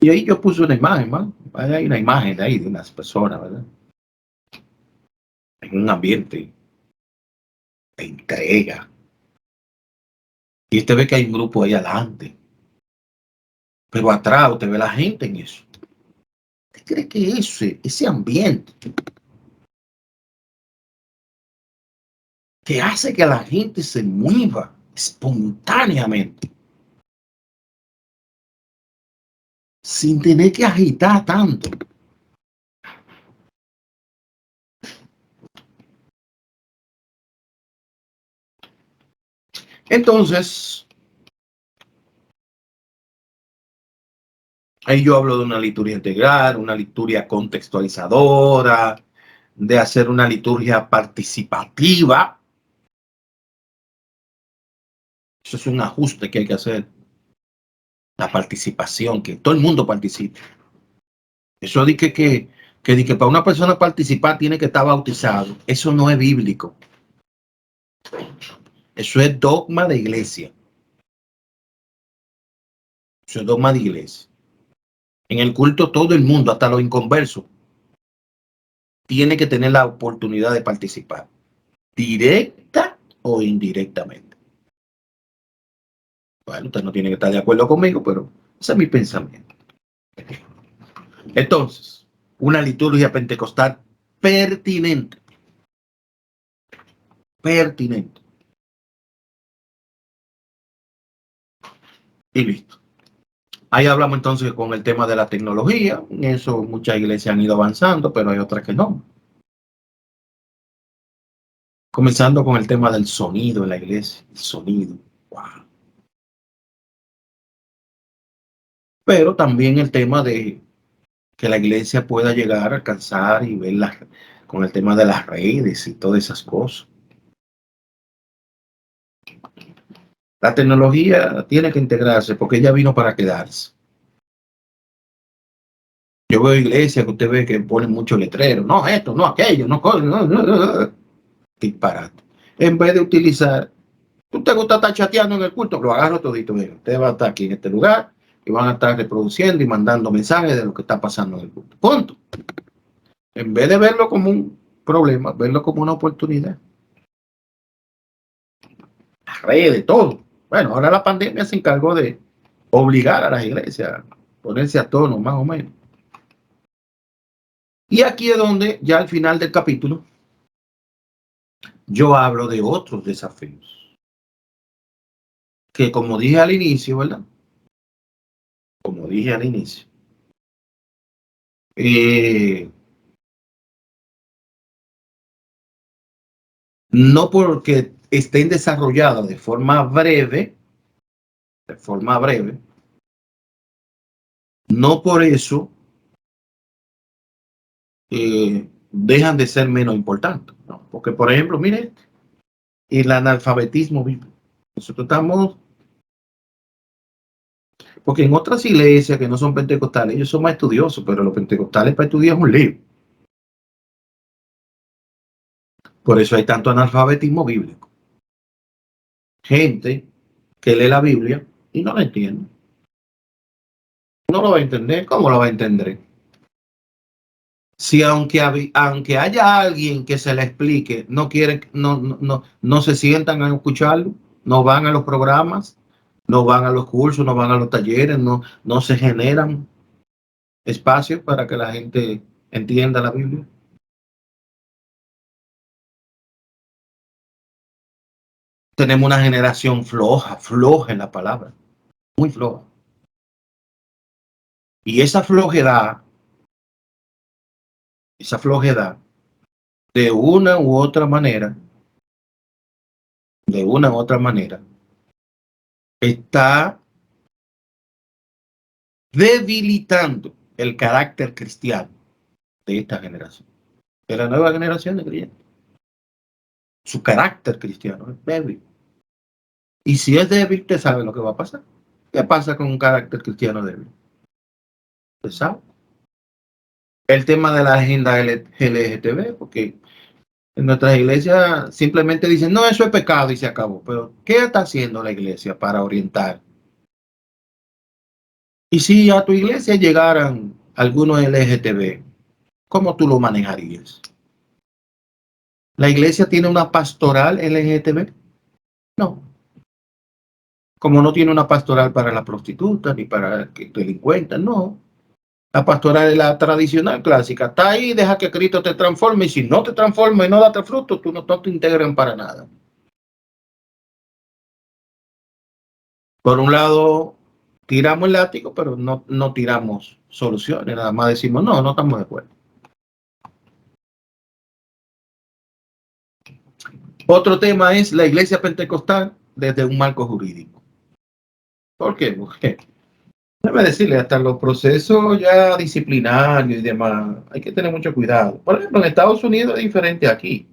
Y ahí yo puse una imagen, ¿no? Hay una imagen de ahí de unas personas, ¿verdad? En un ambiente de entrega. Y usted ve que hay un grupo ahí adelante. Pero atrás usted ve la gente en eso. ¿Usted cree que ese ambiente que hace que la gente se mueva espontáneamente, sin tener que agitar tanto? Entonces, ahí yo hablo de una liturgia integral, una liturgia contextualizadora, de hacer una liturgia participativa. Eso es un ajuste que hay que hacer. La participación, que todo el mundo participe. Eso de que para una persona participar tiene que estar bautizado. Eso no es bíblico. Eso es dogma de iglesia. Eso es dogma de iglesia. En el culto todo el mundo, hasta los inconversos, tiene que tener la oportunidad de participar, directa o indirectamente. Bueno, usted no tiene que estar de acuerdo conmigo, pero ese es mi pensamiento. Entonces, una liturgia pentecostal pertinente. Pertinente. Y listo. Ahí hablamos entonces con el tema de la tecnología. En eso muchas iglesias han ido avanzando, pero hay otras que no. Comenzando con el tema del sonido en la iglesia. El sonido. Wow. Pero también el tema de que la iglesia pueda llegar a alcanzar y verla con el tema de las redes y todas esas cosas. La tecnología tiene que integrarse porque ella vino para quedarse. Yo veo iglesias que usted ve que ponen mucho letrero. No, esto, no, aquello, no, disparate. En vez de utilizar, usted gusta estar chateando en el culto, lo agarro todito. Mira, usted va a estar aquí en este lugar y van a estar reproduciendo y mandando mensajes de lo que está pasando en el culto. Punto. En vez de verlo como un problema, verlo como una oportunidad. Las redes, todo. Bueno, ahora la pandemia se encargó de obligar a las iglesias a ponerse a tono, más o menos. Y aquí es donde, ya al final del capítulo, yo hablo de otros desafíos. Que como dije al inicio, ¿verdad? Como dije al inicio, eh, no porque estén desarrolladas de forma breve, no por eso dejan de ser menos importantes, ¿no? Porque, por ejemplo, mire, el analfabetismo bíblico. Nosotros estamos, porque en otras iglesias que no son pentecostales, ellos son más estudiosos, pero los pentecostales para estudiar es un lío. Por eso hay tanto analfabetismo bíblico. Gente que lee la Biblia y no la entiende. No lo va a entender. ¿Cómo lo va a entender? Si aunque haya alguien que se le explique, no quieren, no se sientan a escucharlo, no van a los programas, no van a los cursos, no van a los talleres, no se generan espacios para que la gente entienda la Biblia. Tenemos una generación floja en la palabra, muy floja. Y esa flojedad, de una u otra manera, de una u otra manera, está debilitando el carácter cristiano de esta generación, de la nueva generación de creyentes. Su carácter cristiano es débil. Y si es débil, usted sabe lo que va a pasar. ¿Qué pasa con un carácter cristiano débil? Usted sabe. El tema de la agenda LGTB, porque en nuestras iglesias simplemente dicen, no, eso es pecado y se acabó. Pero, ¿qué está haciendo la iglesia para orientar? Y si a tu iglesia llegaran algunos LGTB, ¿cómo tú lo manejarías? ¿La iglesia tiene una pastoral LGTB? No. Como no tiene una pastoral para la prostituta ni para delincuentes, no. La pastoral es la tradicional clásica. Está ahí, deja que Cristo te transforme. Y si no te transforma y no da fruto, tú no te integran para nada. Por un lado, tiramos el látigo, pero no tiramos soluciones. Nada más decimos, no estamos de acuerdo. Otro tema es la iglesia pentecostal desde un marco jurídico. ¿Por qué? Porque, déjame decirle, hasta los procesos ya disciplinarios y demás, hay que tener mucho cuidado. Por ejemplo, en Estados Unidos es diferente aquí.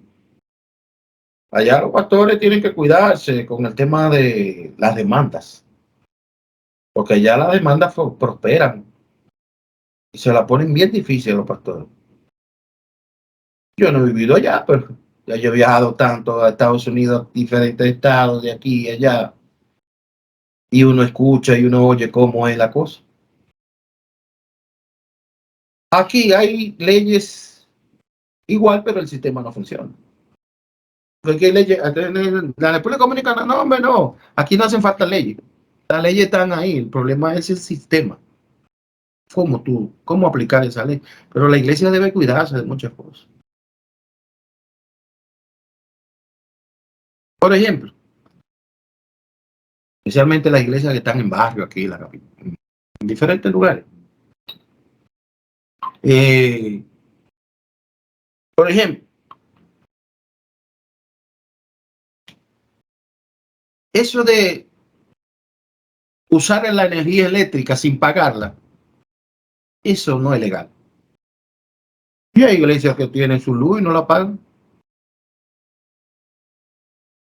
Allá los pastores tienen que cuidarse con el tema de las demandas, porque allá las demandas prosperan y se la ponen bien difícil a los pastores. Yo no he vivido allá, pero ya yo he viajado tanto a Estados Unidos, diferentes estados de aquí y allá, y uno escucha y uno oye cómo es la cosa. Aquí hay leyes igual, pero el sistema no funciona. Porque hay leyes, la República Dominicana, no, hombre, no, aquí no hacen falta leyes. Las leyes están ahí, el problema es el sistema. Cómo aplicar esa ley. Pero la iglesia debe cuidarse de muchas cosas. Por ejemplo, especialmente las iglesias que están en barrio aquí, en diferentes lugares. Eh, por ejemplo, eso de usar la energía eléctrica sin pagarla, eso no es legal. Y hay iglesias que tienen su luz y no la pagan.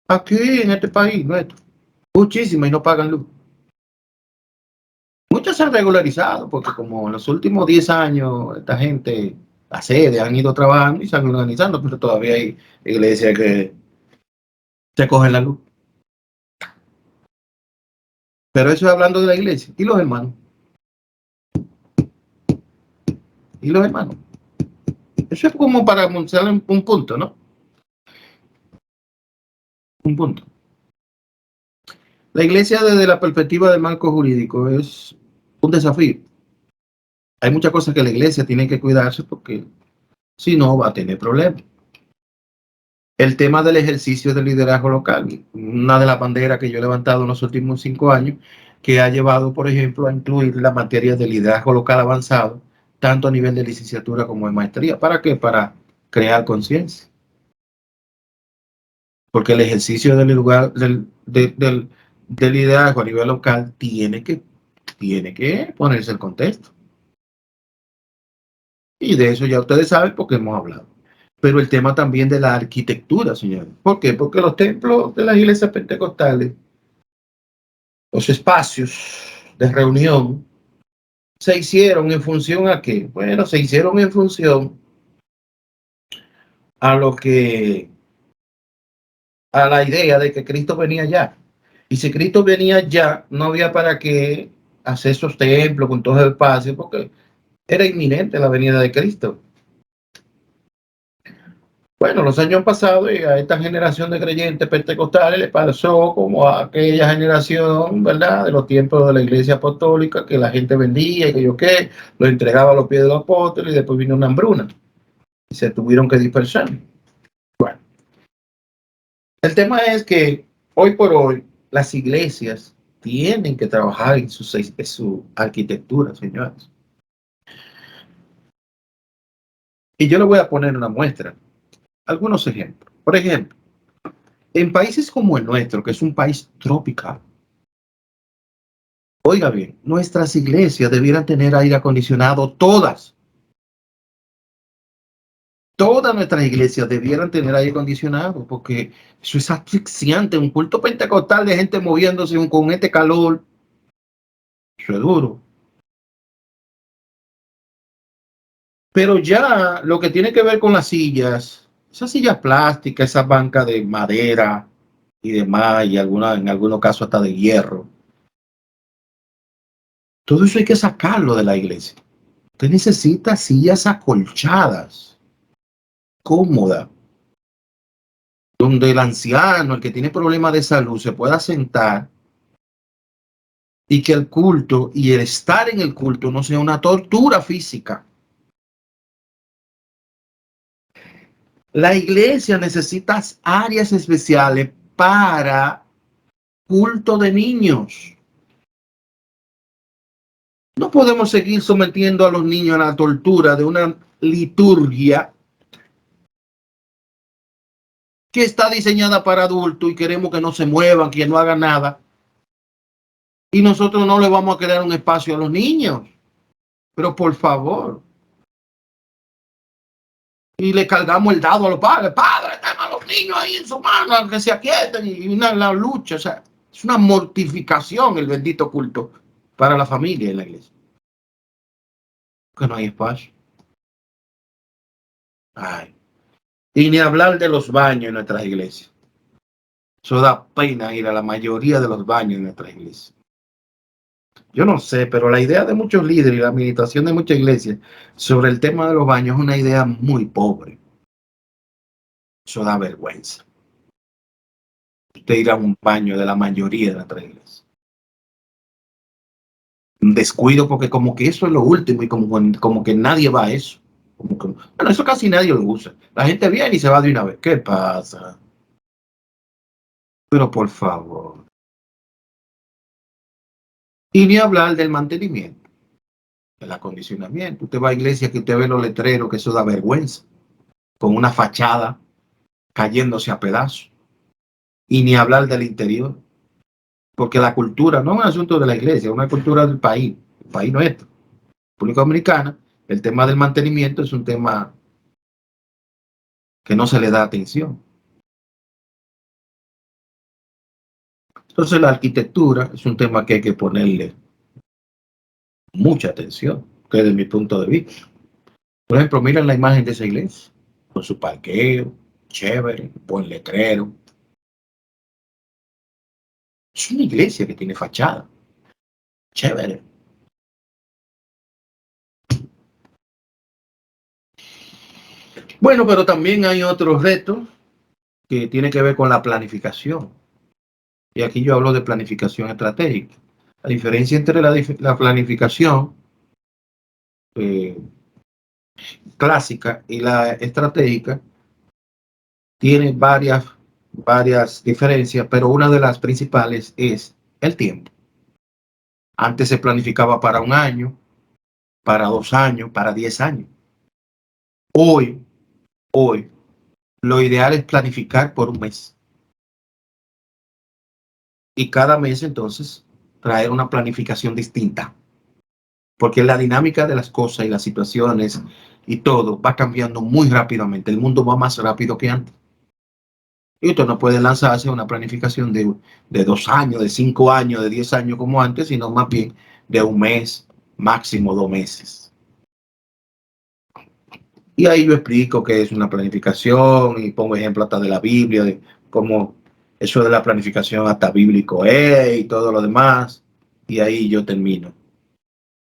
Aquí en este país nuestro, muchísimas y no pagan luz. Muchas se han regularizado porque como en los últimos 10 años esta gente, la sede, han ido trabajando y se han organizando, pero todavía hay iglesias que se cogen la luz. Pero eso es hablando de la iglesia. ¿Y los hermanos? ¿Y los hermanos? Eso es como para mostrar un punto, ¿no? Un punto. La iglesia desde la perspectiva del marco jurídico es un desafío. Hay muchas cosas que la iglesia tiene que cuidarse porque si no va a tener problemas. El tema del ejercicio del liderazgo local, una de las banderas que yo he levantado en los últimos 5 años, que ha llevado, por ejemplo, a incluir la materia de liderazgo local avanzado, tanto a nivel de licenciatura como de maestría. ¿Para qué? Para crear conciencia. Porque el ejercicio del liderazgo a nivel local tiene que ponerse el contexto. Y de eso ya ustedes saben porque hemos hablado. Pero el tema también de la arquitectura, señores. ¿Por qué? Porque los templos de las iglesias pentecostales, los espacios de reunión, se hicieron en función a qué? Bueno, se hicieron en función a lo que, a la idea de que Cristo venía ya. Y si Cristo venía ya, no había para qué hacer esos templos con todo el espacio, porque era inminente la venida de Cristo. Bueno, los años pasados y a esta generación de creyentes pentecostales le pasó como a aquella generación, ¿verdad? De los tiempos de la iglesia apostólica, que la gente vendía y que yo qué, lo entregaba a los pies de los apóstoles y después vino una hambruna y se tuvieron que dispersar. Bueno, el tema es que hoy por hoy las iglesias tienen que trabajar en su arquitectura, señores. Y yo le voy a poner una muestra, algunos ejemplos. Por ejemplo, en países como el nuestro, que es un país tropical, oiga bien, nuestras iglesias debieran tener aire acondicionado, todas nuestras iglesias debieran tener aire acondicionado, porque eso es asfixiante, un culto pentecostal de gente moviéndose con este calor, eso es duro. Pero ya lo que tiene que ver con las sillas, esas sillas plásticas, esas bancas de madera y demás, y en algunos casos hasta de hierro, todo eso hay que sacarlo de la iglesia. Usted necesita sillas acolchadas, cómodas, donde el anciano, el que tiene problemas de salud, se pueda sentar y que el culto y el estar en el culto no sea una tortura física. La iglesia necesita áreas especiales para culto de niños. No podemos seguir sometiendo a los niños a la tortura de una liturgia que está diseñada para adultos y queremos que no se muevan, que no hagan nada. Y nosotros no le vamos a crear un espacio a los niños. Pero por favor. Y le cargamos el dado a los padres. Padre, tengan a los niños ahí en su mano, que se aquieten. Y una lucha. O sea, es una mortificación el bendito culto para la familia en la iglesia. Que no hay espacio. Ay. Y ni hablar de los baños en nuestras iglesias. Eso da pena ir a la mayoría de los baños en nuestras iglesias. Yo no sé, pero la idea de muchos líderes y la administración de muchas iglesias sobre el tema de los baños es una idea muy pobre. Eso da vergüenza. Usted ir a un baño de la mayoría de nuestras iglesias. Un descuido porque como que eso es lo último y como que nadie va a eso. Bueno, eso casi nadie lo usa. La gente viene y se va de una vez. ¿Qué pasa? Pero por favor. Y ni hablar del mantenimiento, del acondicionamiento. Usted va a iglesia que usted ve los letreros, que eso da vergüenza, con una fachada cayéndose a pedazos. Y ni hablar del interior, porque la cultura no es un asunto de la iglesia, es una cultura del país, el país nuestro, República Dominicana. El tema del mantenimiento es un tema que no se le da atención. Entonces la arquitectura es un tema que hay que ponerle mucha atención, que desde mi punto de vista. Por ejemplo, miren la imagen de esa iglesia, con su parqueo, chévere, buen letrero. Es una iglesia que tiene fachada, chévere. Bueno, pero también hay otros retos que tienen que ver con la planificación. Y aquí yo hablo de planificación estratégica. La diferencia entre la planificación eh, clásica y la estratégica tiene varias diferencias, pero una de las principales es el tiempo. Antes se planificaba para un año, para 2 años, para 10 años. Hoy, hoy, lo ideal es planificar por un mes. Y cada mes entonces traer una planificación distinta. Porque la dinámica de las cosas y las situaciones y todo va cambiando muy rápidamente. El mundo va más rápido que antes. Y usted no puede lanzarse a una planificación de 2 años, de 5 años, de 10 años como antes, sino más bien de un mes, máximo 2 meses. Y ahí yo explico qué es una planificación y pongo ejemplo hasta de la Biblia, de cómo eso de la planificación hasta bíblico es y todo lo demás. Y ahí yo termino,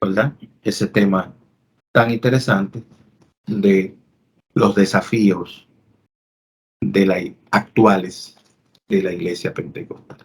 ¿verdad? Ese tema tan interesante de los desafíos actuales de la iglesia pentecostal.